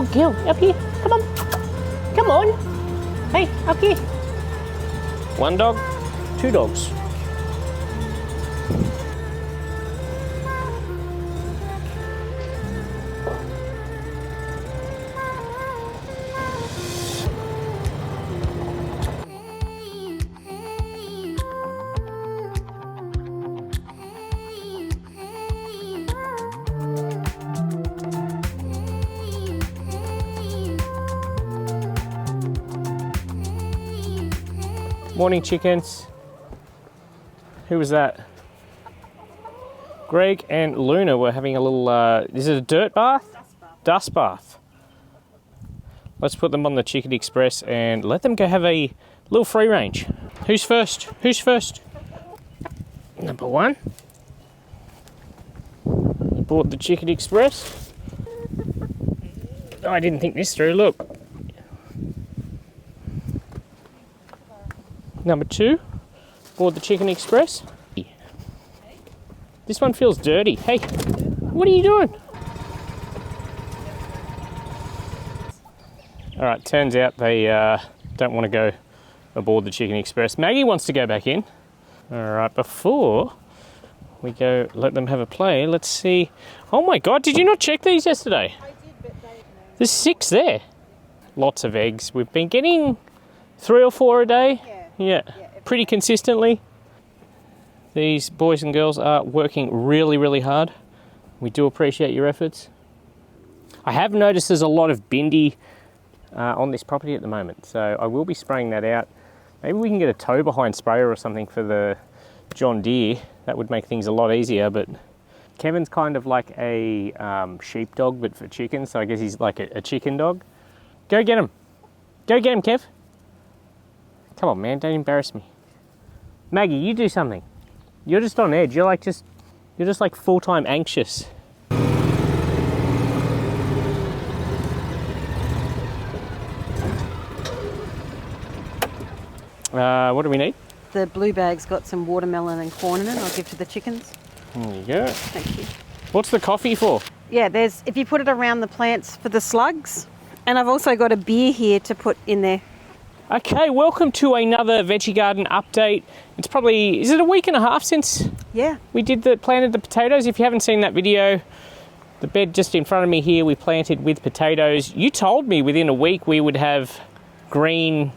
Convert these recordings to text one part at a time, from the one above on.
good girl. Up here. Come on. Come on. Hey, up here. One dog, two dogs. Morning, chickens. Who was that? Greg and Luna were having a little, is it a dirt bath? Dust bath. Let's put them on the Chicken Express and let them go have a little free range. Who's first? Who's first? Number one. Bought the Chicken Express. Oh, I didn't think this through, look. Number two, board the Chicken Express. This one feels dirty. Hey, what are you doing? All right, turns out they don't want to go aboard the Chicken Express. Maggie wants to go back in. All right, before we go let them have a play, let's see. Oh my God, did you not check these yesterday? I did, but There's 6 there. Lots of eggs. We've been getting 3 or 4 a day. Yeah, pretty consistently. These boys and girls are working really, really hard. We do appreciate your efforts. I have noticed there's a lot of bindi on this property at the moment, so I will be spraying that out. Maybe we can get a tow behind sprayer or something for the John Deere. That would make things a lot easier, but Kevin's kind of like a sheepdog, but for chickens, so I guess he's like a chicken dog. Go get him. Go get him, Kev. Come on, man, don't embarrass me. Maggie, you do something. You're just on edge. You're just like full-time anxious. What do we need? the blue bag's got some watermelon and corn in it. I'll give to the chickens. There you go. Thank you. What's the coffee for? Yeah, there's, if you put it around the plants for the slugs. And I've also got a beer here to put in there. Okay, welcome to another Veggie Garden update. It's probably, is it a week and a half since we planted the potatoes? If you haven't seen that video, the bed just in front of me here, we planted with potatoes. You told me within a week we would have green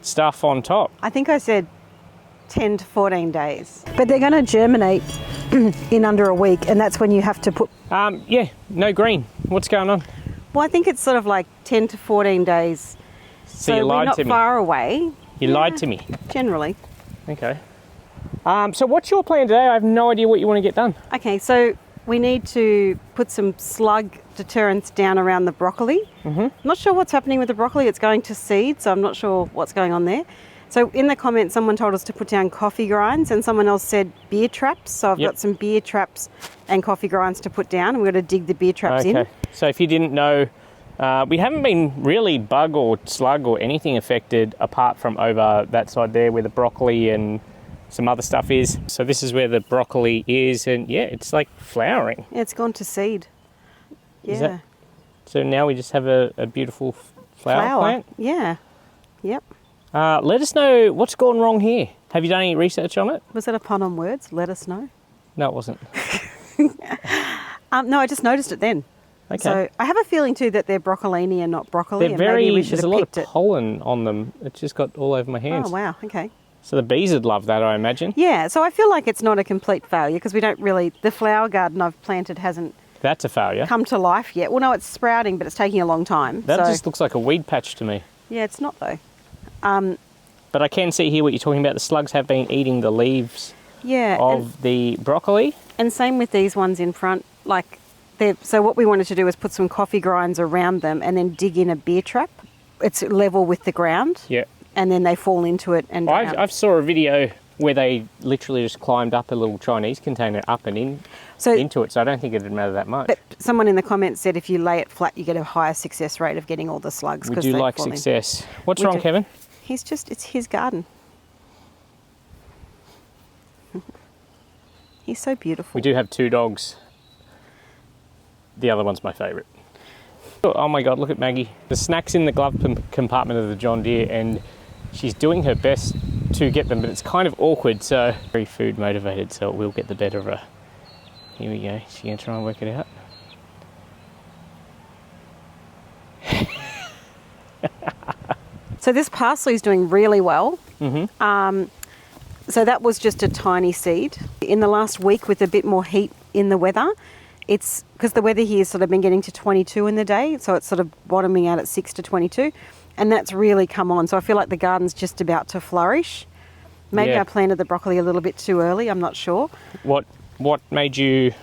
stuff on top. I think I said 10 to 14 days. But they're going to germinate in under a week, and that's when you have to put... Yeah, no green. What's going on? Well, I think it's sort of like 10 to 14 days. So you lied to me. We're not far away. You lied to me. Generally. Okay. So what's your plan today? I have no idea what you want to get done. Okay, so we need to put some slug deterrents down around the broccoli. I'm not sure what's happening with the broccoli. It's going to seed, so I'm not sure what's going on there. So in the comments, someone told us to put down coffee grinds, and someone else said beer traps. So I've got some beer traps and coffee grinds to put down. We're going to dig the beer traps in. So if you didn't know, we haven't been really bug or slug or anything affected apart from over that side there where the broccoli and some other stuff is. So this is where the broccoli is, and yeah, it's like flowering. Yeah, it's gone to seed. Yeah. So now we just have a beautiful flower plant? Yeah. Yep. Let us know what's gone wrong here. Have you done any research on it? Was that a pun on words? Let us know. No, it wasn't. No, I just noticed it then. Okay. So I have a feeling too that they're broccolini and not broccoli. They're very, maybe we should there's a have lot picked of pollen on them. It's just got all over my hands. Oh, wow. Okay. So the bees would love that, I imagine. Yeah, so I feel like it's not a complete failure because we don't really, the flower garden I've planted hasn't That's a failure. come to life yet. Well, no, it's sprouting, but it's taking a long time. That just looks like a weed patch to me. Yeah, it's not though. But I can see here what you're talking about. The slugs have been eating the leaves of the broccoli. And same with these ones in front. So what we wanted to do was put some coffee grinds around them and then dig in a beer trap. It's level with the ground. Yeah. And then they fall into it and I saw a video where they literally just climbed up a little Chinese container up and into it, so I don't think it'd matter that much. But someone in the comments said if you lay it flat, you get a higher success rate of getting all the slugs. We do like success. What's wrong, Kevin? It's his garden. He's so beautiful. We do have 2 dogs. The other one's my favourite. Oh my God, look at Maggie. The snack's in the glove compartment of the John Deere and she's doing her best to get them, but it's kind of awkward, so very food motivated, so it will get the better of her. Here we go. She's going to try and work it out. So this parsley is doing really well. Mm-hmm. So that was just a tiny seed. In the last week with a bit more heat in the weather, it's because the weather here has sort of been getting to 22 in the day, so it's sort of bottoming out at 6 to 22, and that's really come on. So I feel like the garden's just about to flourish. Maybe I planted the broccoli a little bit too early, I'm not sure. What made you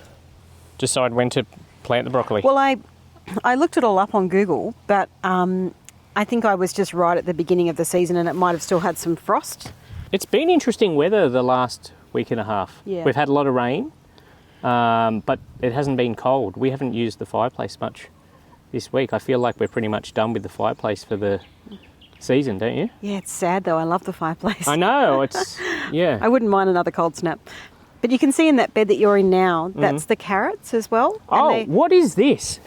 decide when to plant the broccoli? Well, I looked it all up on Google, but I think I was just right at the beginning of the season and it might have still had some frost. It's been interesting weather the last week and a half. Yeah. We've had a lot of rain, but it hasn't been cold. We haven't used the fireplace much this week. I feel like we're pretty much done with the fireplace for the season, don't you? Yeah, it's sad though. I love the fireplace. I know, it's, yeah. I wouldn't mind another cold snap. But you can see in that bed that you're in now, that's the carrots as well. Oh, what is this?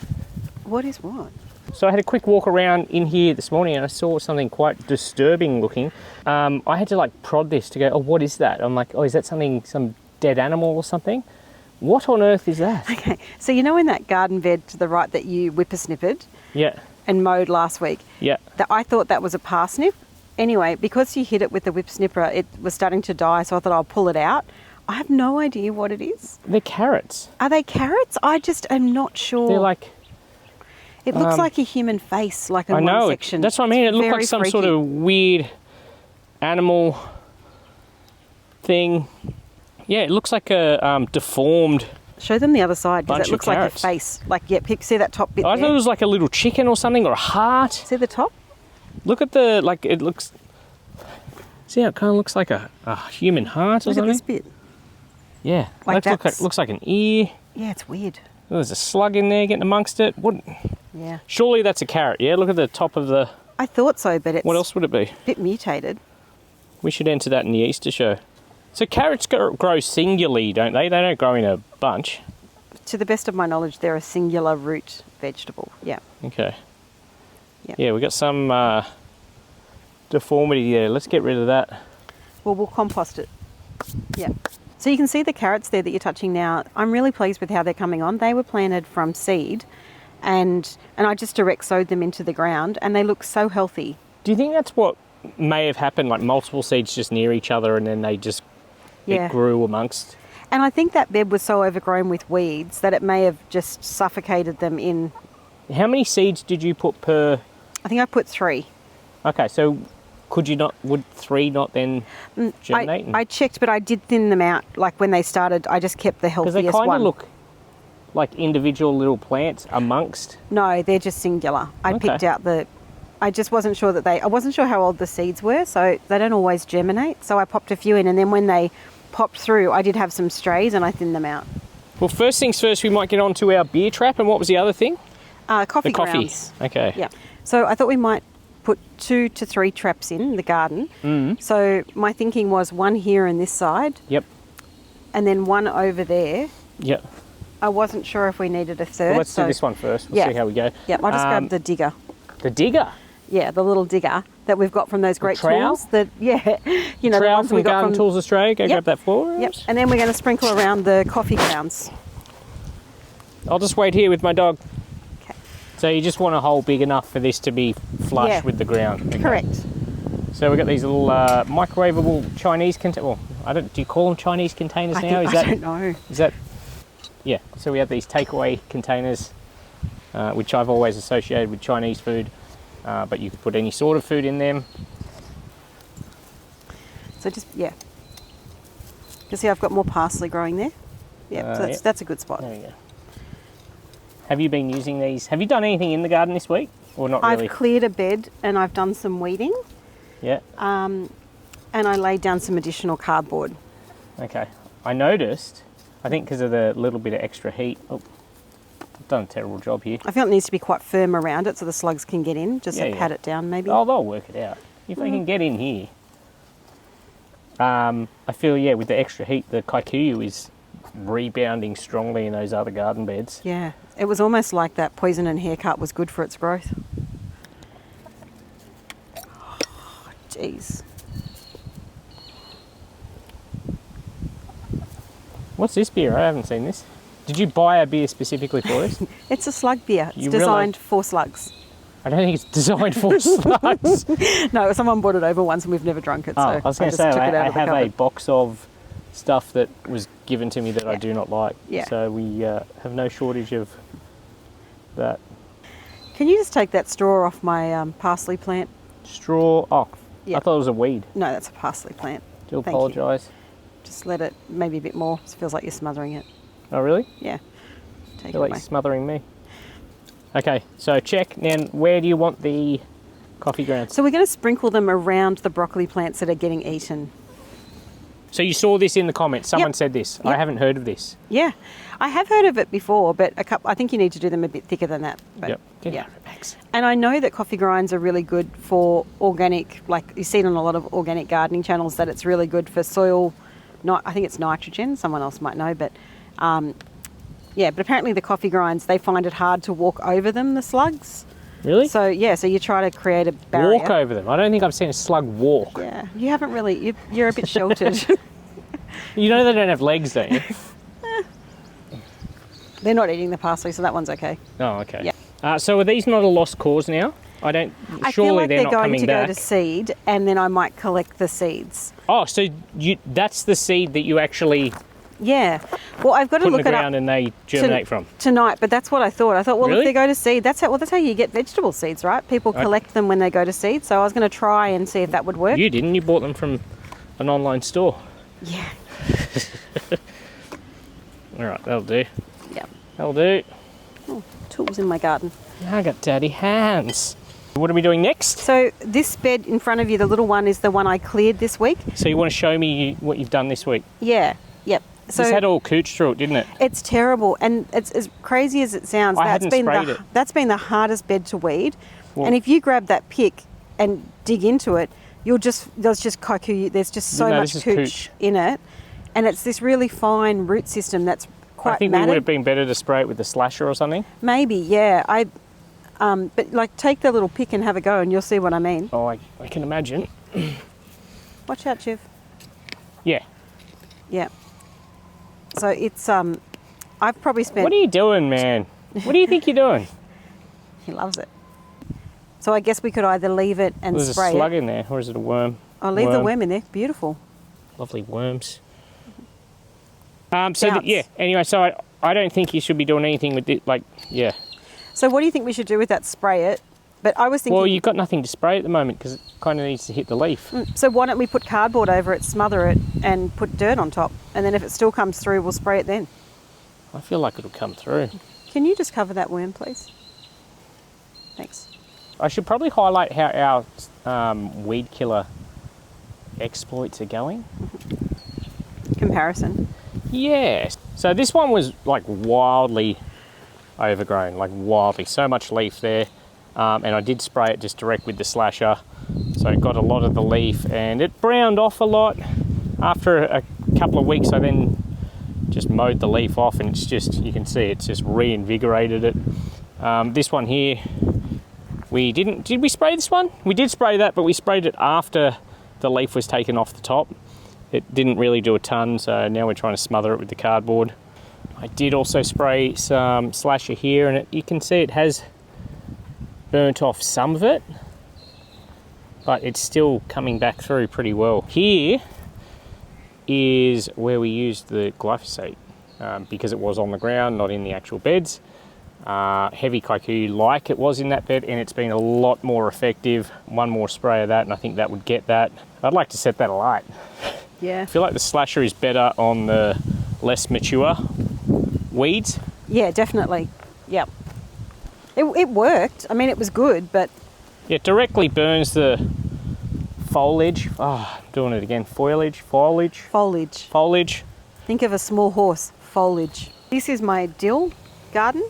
What is what? So I had a quick walk around in here this morning and I saw something quite disturbing looking. I had to like prod this to go, oh, what is that? I'm like, oh, is that something, some dead animal or something? What on earth is that? Okay, so you know in that garden bed to the right that you whippersnippered Yeah. and mowed last week? Yeah. I thought that was a parsnip. Anyway, because you hit it with the whip snipper, it was starting to die, so I thought I'll pull it out. I have no idea what it is. They're carrots. Are they carrots? I just am not sure. They're like... It looks like a human face, like in I know, one section. that's what I mean. It looked Very like some freaky. sort of weird animal thing. Yeah, it looks like a deformed... Show them the other side because bunch it looks of like a carrots. face. Like, yeah, see that top bit I there? thought it was like a little chicken or something, or a heart. See the top? Look at the, like, it looks... See how it kind of looks like a human heart or Look at something? this bit. Yeah, Like that looks like an ear. Yeah, it's weird. Oh, there's a slug in there getting amongst it. What? Yeah. Surely that's a carrot, yeah? Look at the top of the... I thought so, but it's What else would it be? a bit mutated. We should enter that in the Easter show. So carrots grow singularly, don't they? They don't grow in a bunch. To the best of my knowledge, they're a singular root vegetable. Yeah. Okay. Yep. Yeah, we got some deformity there. Let's get rid of that. Well, we'll compost it. Yeah. So you can see the carrots there that you're touching now. I'm really pleased with how they're coming on. They were planted from seed and I just direct sowed them into the ground and they look so healthy. Do you think that's what may have happened, like multiple seeds just near each other and then they just it grew amongst? And I think that bed was so overgrown with weeds that it may have just suffocated them in. How many seeds did you put per? I think I put 3. Okay, so would 3 not then germinate? I checked, but I did thin them out. Like when they started, I just kept the healthiest one. Because they kind of look like individual little plants amongst. No, they're just singular. I picked out I just wasn't sure I wasn't sure how old the seeds were, so they don't always germinate. So I popped a few in, and then when they popped through, I did have some strays and I thinned them out. Well, first things first, we might get on to our beer trap. And what was the other thing? Coffee The coffee. grounds. Okay. Yeah. So I thought we might put 2 to 3 traps in the garden. Mm. So my thinking was one here on this side. Yep. And then one over there. Yep. I wasn't sure if we needed a third. Well, let's do this one first. We'll see how we go. Yeah, I'll just grab the digger. The digger? Yeah, the little digger that we've got from those great trowel? tools. You know, the Trowel ones from we got Garden from Tools Australia. Go grab that for us. Yep. And then we're going to sprinkle around the coffee grounds. I'll just wait here with my dog. Okay. So you just want a hole big enough for this to be flush with the ground. Okay. Correct. So we've got these little microwavable Chinese containers. Well, do you call them Chinese containers now? I don't know. Is that? Yeah. So we have these takeaway containers, which I've always associated with Chinese food, but you can put any sort of food in them. So just you see, I've got more parsley growing there. Yeah, so that's a good spot. There we go. Have you been using these? Have you done anything in the garden this week, or not really? I've cleared a bed and I've done some weeding. Yeah. And I laid down some additional cardboard. Okay. I noticed, I think because of the little bit of extra heat. Oh, I've done a terrible job here. I feel it needs to be quite firm around it so the slugs can get in. Just pat it down, maybe. Oh, they'll work it out if they can get in here. I feel with the extra heat, the kikuyu is rebounding strongly in those other garden beds. Yeah, it was almost like that poison and haircut was good for its growth. Oh, jeez. What's this beer? I haven't seen this. Did you buy a beer specifically for this? It's a slug beer. It's You designed for slugs. I don't think it's designed for slugs. No, someone brought it over once and we've never drunk it. So I was going to say, took it out I of the have a cupboard. box of stuff that was given to me that I do not like. Yeah. So we have no shortage of that. Can you just take that straw off my parsley plant? Straw. Oh, Yeah. I thought it was a weed. No, that's a parsley plant. Do Thank you. apologise. Just let it, maybe a bit more. It feels like you're smothering it. Oh, really? Yeah. I Take it feel like away. you're smothering me. Okay, so check. Now, where do you want the coffee grounds? So we're going to sprinkle them around the broccoli plants that are getting eaten. So you saw this in the comments. Someone Yep. said this. I Yep. haven't heard of this. Yeah, I have heard of it before, but I think you need to do them a bit thicker than that. But Yep. Get yeah. out of it, Max. And I know that coffee grinds are really good for organic, like you see it on a lot of organic gardening channels, that it's really good for soil, I think it's nitrogen, someone else might know, but yeah, but apparently the coffee grinds, they find it hard to walk over them, the slugs. Really? So yeah, so you try to create a barrier. Walk over them. I don't think I've seen a slug walk. Yeah, you haven't really, you're a bit sheltered. You know they don't have legs, don't you? They're not eating the parsley, so that one's okay. Oh, okay. Yeah. So are these not a lost cause now? I don't. I Surely feel like they're they're not going coming to back. go to seed, and then I might collect the seeds. Oh, so that's the seed that you actually Yeah. Well, I've got to put in look the it up ground and they germinate from. tonight, but that's what I thought. I thought, well, Really? if they go to seed, that's how you get vegetable seeds, right? People collect them when they go to seed. So I was going to try and see if that would work. You didn't. You bought them from an online store. Yeah. All right, that'll do. Yeah. That'll do. Oh, tools in my garden. I got dirty hands. What are we doing next? So this bed in front of you, the little one, is the one I cleared this week. So you want to show me what you've done this week? Yeah. Yep. So This had all cooch through it, didn't it? it's terrible, and it's as crazy as it sounds. I hadn't sprayed it. That's been the hardest bed to weed. Well- and if you grab that pick and dig into it, there's just koku. There's just so No, much this is cooch cooch. in it, and it's this really fine root system that's quite I think we would matted. have been better to spray it with the slasher or something. Maybe, yeah. But like take the little pick and have a go, and you'll see what I mean. Oh, I can imagine. Watch out, Chiv. Yeah. Yeah. So it's I've probably spent. What are you doing, man? What do you think you're doing? He loves it. So I guess we could either leave it and There's a spray slug it. in there, or is it a worm? I'll leave the worm in there. Beautiful. Lovely worms. Bounce. Anyway, so I don't think you should be doing anything with it. Like, yeah. So what do you think we should do with that? Spray it? But I was thinking. Well, you've got nothing to spray at the moment because it kind of needs to hit the leaf. So why don't we put cardboard over it, smother it, and put dirt on top, and then if it still comes through, we'll spray it then. I feel like it'll come through. Can you just cover that worm, please? Thanks. I should probably highlight how our weed killer exploits are going. Comparison. Yes. So this one was like wildly overgrown, like wildly. So much leaf there. And I did spray it just direct with the slasher. So it got a lot of the leaf and it browned off a lot. After a couple of weeks, I then just mowed the leaf off and it's just, you can see it's just reinvigorated it. This one here, did we spray this one? We did spray that, but we sprayed it after the leaf was taken off the top. It didn't really do a ton, so now we're trying to smother it with the cardboard. I did also spray some slasher here, and you can see it has burnt off some of it, but it's still coming back through pretty well. Here is where we used the glyphosate, because it was on the ground, not in the actual beds. Heavy kaiku like it was in that bed, and it's been a lot more effective. One more spray of that and I think that would get that. I'd like to set that alight. Yeah. I feel like the slasher is better on the less mature weeds. Yeah, definitely. Yep. It worked. I mean, it was good, but Yeah, it directly burns the foliage. Oh, I'm doing it again. Foliage. foliage. Think of a small horse. Foliage. This is my dill garden,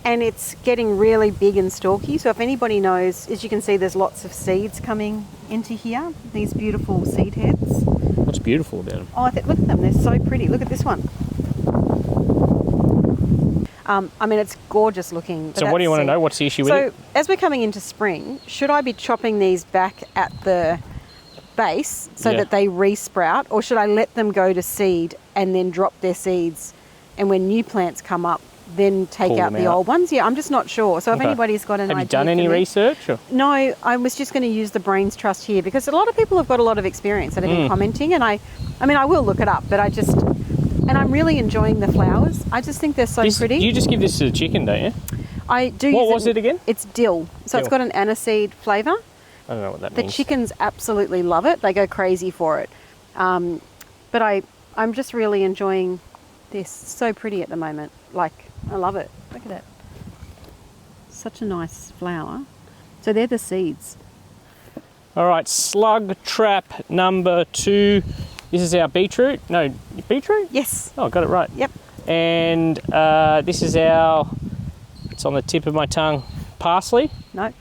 and it's getting really big and stalky. So if anybody knows, as you can see, there's lots of seeds coming into here. These beautiful seed heads. What's beautiful about them? Oh, look at them. They're so pretty. Look at this one. I mean, it's gorgeous looking. So what do you want to know? What's the issue with it? So as we're coming into spring, should I be chopping these back at the base so that they re-sprout, or should I let them go to seed and then drop their seeds, and when new plants come up, then take out the old ones? Yeah, I'm just not sure. So if anybody's got an idea. Have you done any research? Or? No, I was just going to use the Brains Trust here because a lot of people have got a lot of experience that have been commenting, and I mean, I will look it up, but and I'm really enjoying the flowers. I just think they're so pretty. You just give this to the chicken, don't you? I do. What was it again? It's dill. So it's got an aniseed flavour. I don't know what that means. The chickens absolutely love it. They go crazy for it. But I'm just really enjoying this. So pretty at the moment. Like, I love it. Look at it. Such a nice flower. So they're the seeds. All right, slug trap number 2. This is our beetroot. No, beetroot? Yes. Oh, got it right. Yep. And this is it's on the tip of my tongue, parsley. No.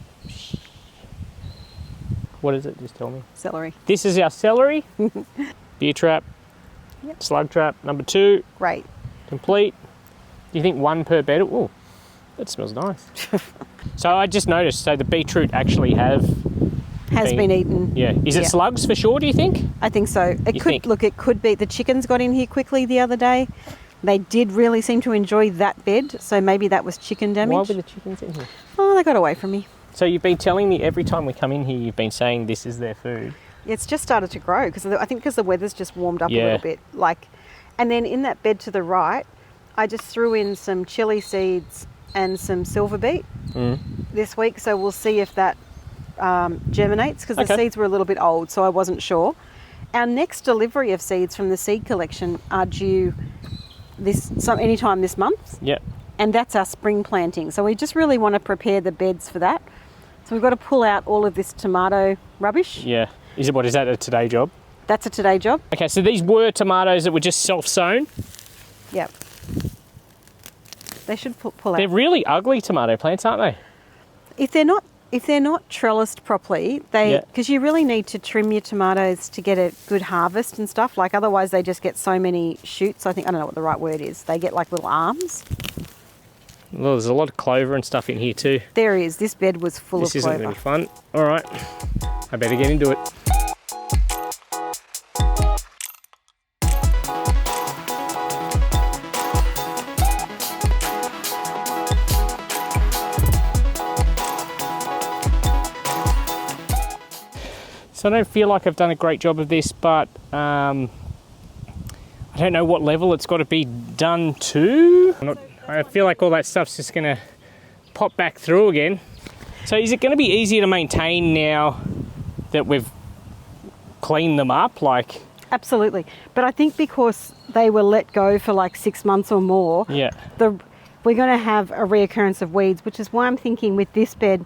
What is it? Just tell me. Celery. This is our celery. Beer trap. Yep. Slug trap number 2. Great. Complete. Do you think 1 per bed? Oh, that smells nice. So I just noticed, so the beetroot actually has been eaten. Yeah. Is it slugs for sure, do you think? I think so. It could be. The chickens got in here quickly the other day. They did really seem to enjoy that bed, so maybe that was chicken damage. Why were the chickens in here? Oh, they got away from me. So you've been telling me every time we come in here, you've been saying this is their food. It's just started to grow because I think the weather's just warmed up a little bit. And then in that bed to the right, I just threw in some chili seeds and some silver beet this week. So we'll see if that germinates because the seeds were a little bit old, so I wasn't sure. Our next delivery of seeds from the seed collection are due anytime this month. Yep. And that's our spring planting. So we just really want to prepare the beds for that. So we've got to pull out all of this tomato rubbish. Yeah. Is that a today job? That's a today job. Okay, so these were tomatoes that were just self-sown? Yep. They should pull out. They're really ugly tomato plants, aren't they? If they're not trellised properly, because you really need to trim your tomatoes to get a good harvest and stuff. Like otherwise they just get so many shoots. I don't know what the right word is. They get like little arms. Well, there's a lot of clover and stuff in here too. There is. This bed was full of clover. This isn't going to be fun. All right, I better get into it. So I don't feel like I've done a great job of this, but I don't know what level it's got to be done to. I feel like all that stuff's just going to pop back through again. So is it going to be easier to maintain now that we've cleaned them up? Absolutely. But I think because they were let go for like 6 months or more, we're going to have a reoccurrence of weeds, which is why I'm thinking with this bed,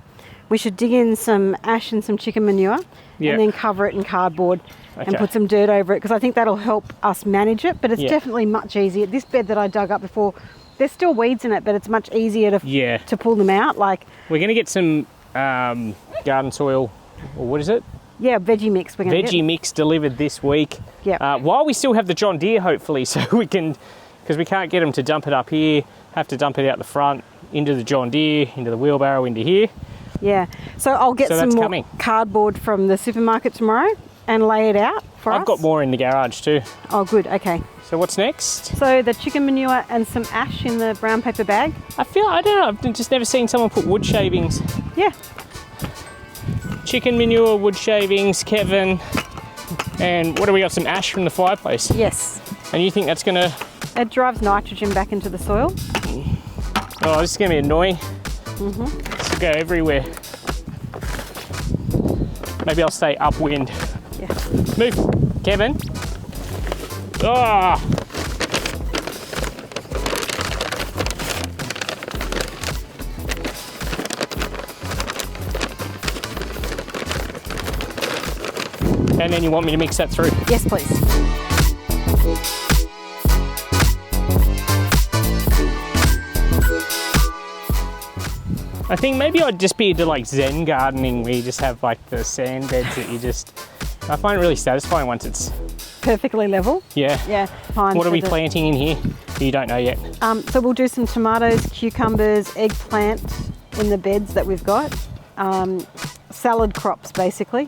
we should dig in some ash and some chicken manure and then cover it in cardboard and put some dirt over it, because I think that'll help us manage it. But it's definitely much easier. This bed that I dug up before, there's still weeds in it, but it's much easier to pull them out. We're going to get some garden soil, or what is it? Yeah, veggie mix. Veggie mix delivered this week. Yeah. While we still have the John Deere, hopefully, so we can, because we can't get them to dump it up here, have to dump it out the front, into the John Deere, into the wheelbarrow, into here. Yeah. So I'll get some more cardboard from the supermarket tomorrow and lay it out for us. I've got more in the garage too. Oh, good. Okay. So what's next? So the chicken manure and some ash in the brown paper bag. I don't know, I've just never seen someone put wood shavings. Yeah. Chicken manure, wood shavings, Kevin, and what do we got? Some ash from the fireplace. Yes. And you think that's going to... It drives nitrogen back into the soil. Oh, this is going to be annoying. This will go everywhere. Maybe I'll stay upwind. Yeah. Move, Kevin. Ah! And then you want me to mix that through? Yes, please. I think maybe I'd just be into like Zen gardening, where you just have like the sand beds that you just... I find it really satisfying once it's... Perfectly level? Yeah. Yeah, fine. What are we planting in here? You don't know yet? So we'll do some tomatoes, cucumbers, eggplant in the beds that we've got. Salad crops, basically.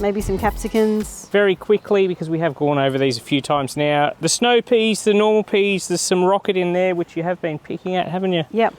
Maybe some capsicums. Very quickly, because we have gone over these a few times now. The snow peas, the normal peas, there's some rocket in there, which you have been picking at, haven't you? Yep.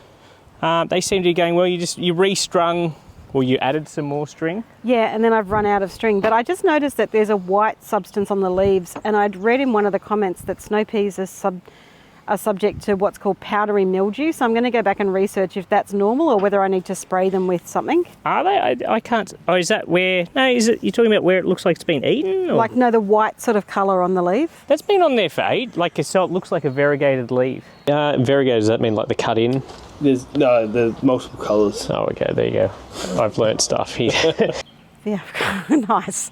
They seem to be going well. You restrung, or you added some more string. Yeah, and then I've run out of string. But I just noticed that there's a white substance on the leaves, and I'd read in one of the comments that snow peas are subject to what's called powdery mildew. So I'm going to go back and research if that's normal or whether I need to spray them with something. Are they? I can't. Oh, is that where? No, is it? You're talking about where it looks like it's been eaten? Or? Like, no, the white sort of colour on the leaf. That's been on there for so it looks like a variegated leaf. Variegated, does that mean like the cut in? There's multiple colours. Oh, okay, there you go. I've learnt stuff here. Yeah, nice.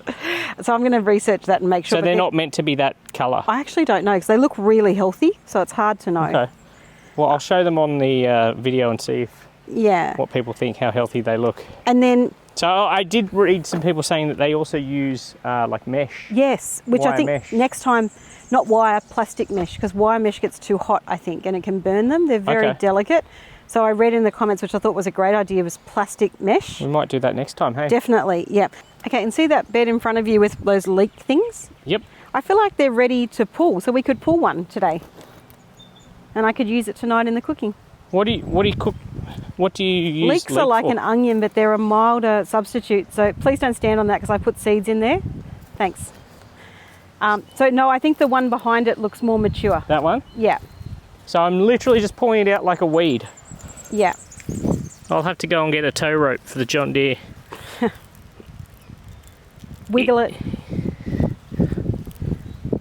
So I'm going to research that and make sure. So they're not meant to be that colour? I actually don't know because they look really healthy, so it's hard to know. Okay. Well, I'll show them on the video and see what people think, how healthy they look. And then... So I did read some people saying that they also use like mesh. Yes, which wire I think mesh. Next time, not wire, plastic mesh, because wire mesh gets too hot, I think, and it can burn them. They're very delicate. So I read in the comments, which I thought was a great idea, was plastic mesh. We might do that next time, hey? Definitely, yep. Okay, and see that bed in front of you with those leak things? Yep. I feel like they're ready to pull, so we could pull one today. And I could use it tonight in the cooking. What do you cook? What do you use? Leeks are like an onion, but they're a milder substitute. So please don't stand on that because I put seeds in there. Thanks. So no, I think the one behind it looks more mature. That one? Yeah. So I'm literally just pulling it out like a weed. Yeah. I'll have to go and get a tow rope for the John Deere. Wiggle it.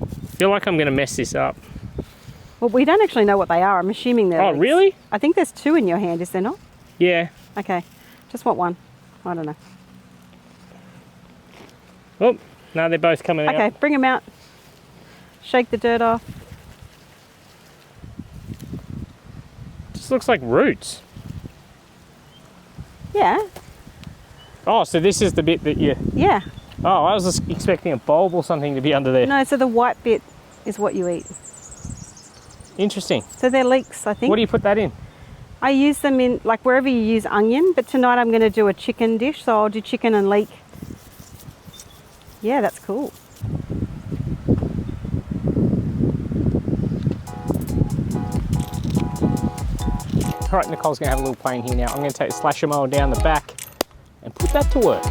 I feel like I'm going to mess this up. Well, we don't actually know what they are. I'm assuming they're leeks. Really? I think there's two in your hand, is there not? Yeah. Okay. Just want one. I don't know. Oh, no, they're both coming out. Okay, bring them out. Shake the dirt off. Just looks like roots. Yeah. Oh, so this is the bit that you... Yeah. Oh, I was just expecting a bulb or something to be under there. No, so the white bit is what you eat. Interesting. So they're leeks, I think. What do you put that in? I use them in, like, wherever you use onion, but tonight I'm going to do a chicken dish, so I'll do chicken and leek. Yeah, that's cool. All right, Nicole's going to have a little play in here now. I'm going to take the slasher mower down the back and put that to work.